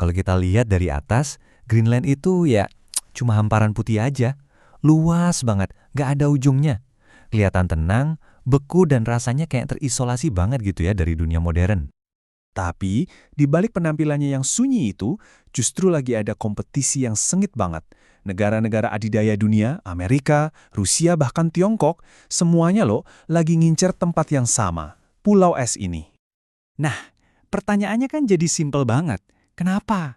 Kalau kita lihat dari atas, Greenland itu ya cuma hamparan putih aja. Luas banget, gak ada ujungnya. Kelihatan tenang, beku dan rasanya kayak terisolasi banget gitu ya dari dunia modern. Tapi, di balik penampilannya yang sunyi itu, justru lagi ada kompetisi yang sengit banget. Negara-negara adidaya dunia, Amerika, Rusia, bahkan Tiongkok, semuanya loh lagi ngincer tempat yang sama, Pulau Es ini. Nah, pertanyaannya kan jadi simpel banget. Kenapa?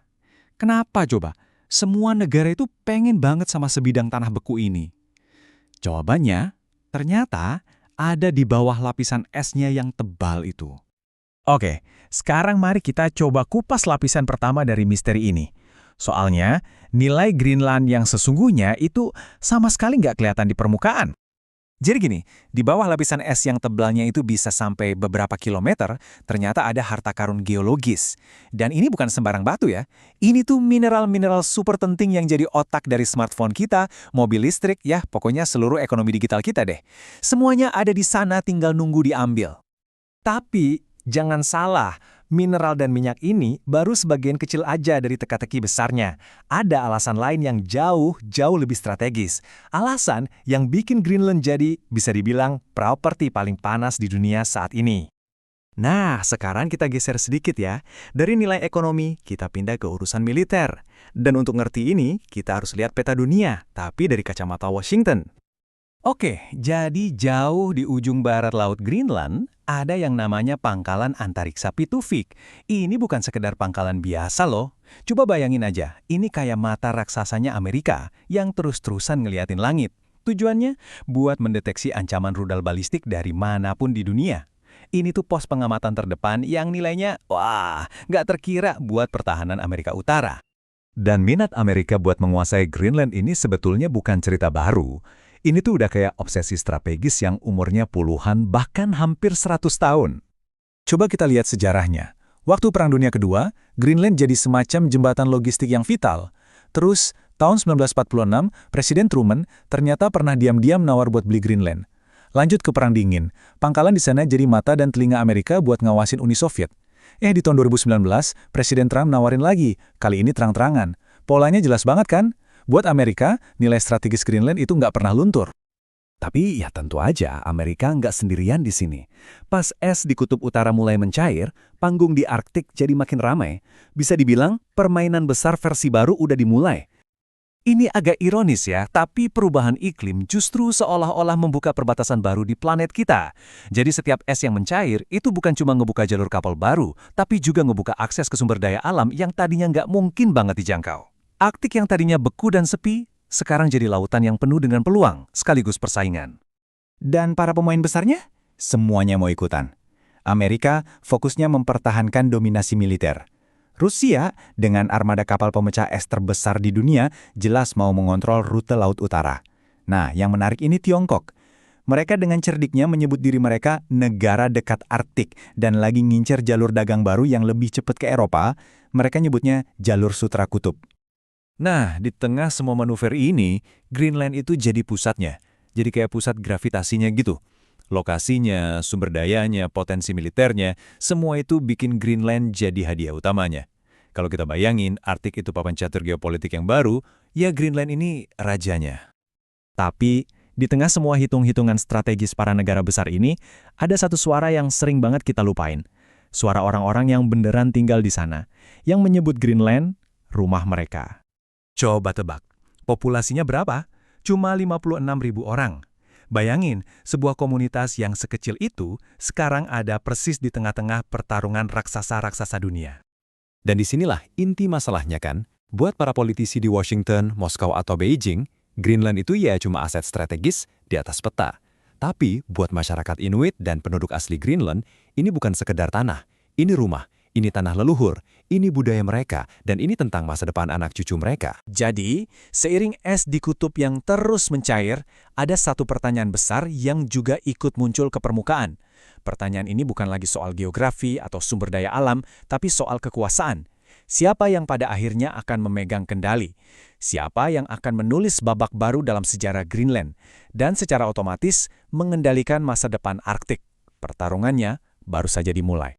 Kenapa coba? Semua negara itu pengen banget sama sebidang tanah beku ini. Jawabannya, ternyata ada di bawah lapisan esnya yang tebal itu. Oke, sekarang mari kita coba kupas lapisan pertama dari misteri ini. Soalnya, nilai Greenland yang sesungguhnya itu sama sekali nggak kelihatan di permukaan. Jadi gini, di bawah lapisan es yang tebalnya itu bisa sampai beberapa kilometer, ternyata ada harta karun geologis. Dan ini bukan sembarang batu ya. Ini tuh mineral-mineral super penting yang jadi otak dari smartphone kita, mobil listrik, ya pokoknya seluruh ekonomi digital kita deh. Semuanya ada di sana tinggal nunggu diambil. Tapi, jangan salah, mineral dan minyak ini baru sebagian kecil aja dari teka-teki besarnya. Ada alasan lain yang jauh lebih strategis. Alasan yang bikin Greenland jadi, bisa dibilang, properti paling panas di dunia saat ini. Nah, sekarang kita geser sedikit ya. Dari nilai ekonomi, kita pindah ke urusan militer. Dan untuk ngerti ini, kita harus lihat peta dunia, tapi dari kacamata Washington. Oke, jadi jauh di ujung barat Laut Greenland, ada yang namanya Pangkalan Antariksa Pitufik. Ini bukan sekedar pangkalan biasa loh. Coba bayangin aja, ini kayak mata raksasanya Amerika yang terus-terusan ngeliatin langit. Tujuannya buat mendeteksi ancaman rudal balistik dari manapun di dunia. Ini tuh pos pengamatan terdepan yang nilainya, wah, nggak terkira buat pertahanan Amerika Utara. Dan minat Amerika buat menguasai Greenland ini sebetulnya bukan cerita baru. Ini tuh udah kayak obsesi strategis yang umurnya puluhan bahkan hampir 100 tahun. Coba kita lihat sejarahnya. Waktu Perang Dunia Kedua, Greenland jadi semacam jembatan logistik yang vital. Terus, tahun 1946, Presiden Truman ternyata pernah diam-diam nawar buat beli Greenland. Lanjut ke Perang Dingin, pangkalan di sana jadi mata dan telinga Amerika buat ngawasin Uni Soviet. Di tahun 2019, Presiden Trump nawarin lagi, kali ini terang-terangan. Polanya jelas banget kan? Buat Amerika, nilai strategis Greenland itu nggak pernah luntur. Tapi ya tentu aja Amerika nggak sendirian di sini. Pas es di kutub utara mulai mencair, panggung di Arktik jadi makin ramai. Bisa dibilang permainan besar versi baru udah dimulai. Ini agak ironis ya, tapi perubahan iklim justru seolah-olah membuka perbatasan baru di planet kita. Jadi setiap es yang mencair itu bukan cuma ngebuka jalur kapal baru, tapi juga ngebuka akses ke sumber daya alam yang tadinya nggak mungkin banget dijangkau. Arktik yang tadinya beku dan sepi, sekarang jadi lautan yang penuh dengan peluang, sekaligus persaingan. Dan para pemain besarnya? Semuanya mau ikutan. Amerika fokusnya mempertahankan dominasi militer. Rusia, dengan armada kapal pemecah es terbesar di dunia, jelas mau mengontrol rute Laut Utara. Nah, yang menarik ini Tiongkok. Mereka dengan cerdiknya menyebut diri mereka negara dekat Arktik dan lagi ngincer jalur dagang baru yang lebih cepat ke Eropa. Mereka nyebutnya jalur Sutra Kutub. Nah, di tengah semua manuver ini, Greenland itu jadi pusatnya. Jadi kayak pusat gravitasinya gitu. Lokasinya, sumber dayanya, potensi militernya, semua itu bikin Greenland jadi hadiah utamanya. Kalau kita bayangin, Arktik itu papan catur geopolitik yang baru, ya Greenland ini rajanya. Tapi, di tengah semua hitung-hitungan strategis para negara besar ini, ada satu suara yang sering banget kita lupain. Suara orang-orang yang beneran tinggal di sana, yang menyebut Greenland rumah mereka. Coba tebak, populasinya berapa? Cuma 56.000 orang. Bayangin, sebuah komunitas yang sekecil itu sekarang ada persis di tengah-tengah pertarungan raksasa-raksasa dunia. Dan disinilah inti masalahnya kan, buat para politisi di Washington, Moskow atau Beijing, Greenland itu ya cuma aset strategis di atas peta. Tapi buat masyarakat Inuit dan penduduk asli Greenland, ini bukan sekedar tanah, ini rumah. Ini tanah leluhur, ini budaya mereka, dan ini tentang masa depan anak cucu mereka. Jadi, seiring es di kutub yang terus mencair, ada satu pertanyaan besar yang juga ikut muncul ke permukaan. Pertanyaan ini bukan lagi soal geografi atau sumber daya alam, tapi soal kekuasaan. Siapa yang pada akhirnya akan memegang kendali? Siapa yang akan menulis babak baru dalam sejarah Greenland? Dan secara otomatis mengendalikan masa depan Arktik. Pertarungannya baru saja dimulai.